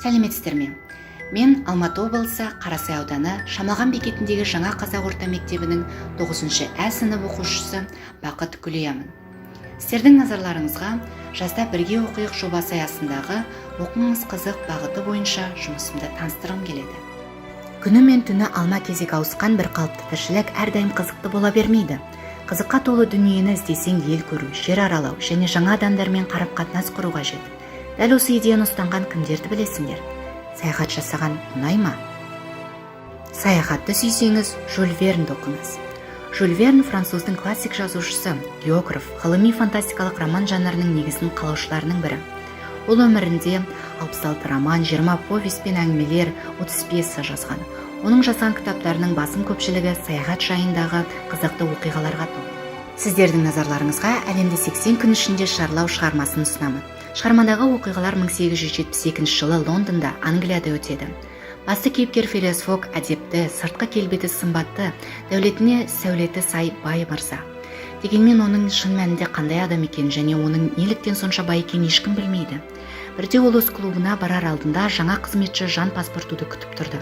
Сәлеметсіздер ме? Мен Алматы облысы Қарасай ауданы Шамалған бекетіндегі жаңа қазақ орта мектебінің 9-шы Ә сынып оқушысы Бақыт Гүлиямын. Сіздердің назарларыңызға жазда бірге оқиық жобасы аясындағы оқыңыз қызық бағыты бойынша жұмысымды таныстырғым келеді. Күні мен түні алма кезек ауысқан бір қалыпты тіршілік әрдайым қызықты бола бермейді. Қызыққа толы дүниені іздесең ел көру, жер аралау және жаңа адамдармен қарым-қатынас құру қажет. Дәл осы идеяны ұстанған кімдерді білесіңдер? Саяхат жасаған ұнай ма? Саяхатты сүйсеңіз, Жюль Вернді оқыңыз. Жюль Верн француздың классик жазушысы, географ, ғылыми-фантастикалық роман жанрының негізін қалаушыларының бірі. Ол өмірінде 66 роман, 20 повесть пен әңгімелер, 30 пьеса жазған. Оның жазған кітаптарының басым көпшілігі саяхат жайындағы қызықты оқиғаларға толы. Сіздердің назарларыңызға әлемде 80 күн ішінде шарлау шығармасын ұсынамын. Шығармадағы оқиғалар 1872 жылы Лондонда, Англияда өтеді. Басты кейіпкер Филиас Фок әдепті, сыртқы келбеті сымбатты, дәулетіне сәулеті сай бай мырза. Дегенмен оның шын мәнінде қандай адам екенін және оның неліктен сонша бай екенін ешкім білмейді. Бірде ол өз клубына барар алдында жаңа қызметші Жан паспортуды күтіп тұрды.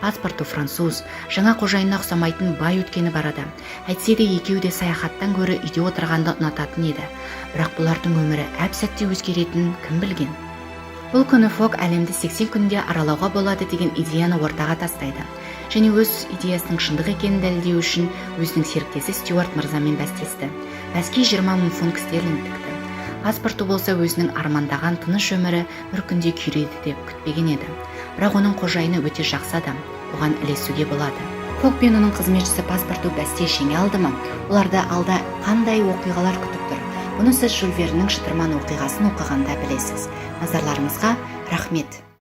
Паспорту француз, жаңа қожайынына ұқсамайтын бай өткені бар адам. Әйтсе де екеуі де саяхаттан гөрі үйде отырғанды ұнататын еді. Бірақ бұлардың өмірі әп-сәтте өзгеретінін кім білген? Бұл күні Фок әлемді 80 күнде аралауға болады деген идеяны ортаға тастайды. Және өз идеясының шындық екенін дәлелдеу үшін өзінің серіктесі Стюарт мырзамен бәстесті. Бәске 20 мың фунт стерлинг тікті. Паспорту болса өзінің армандаған тыныш өмірі бір күнде күйрейді деп күтпеген еді. Бірақ оның қожайыны өте жақсы адам, оған ілесуге болады. Фок пен оның қызметшісі паспорту бәсте жеңе алды ма? Оларды алда қандай оқиғалар күтіп тұр? Бұны сіз Жюль Верннің шытырман оқиғасын оқығанда білесіз. Назарларыңызға рахмет.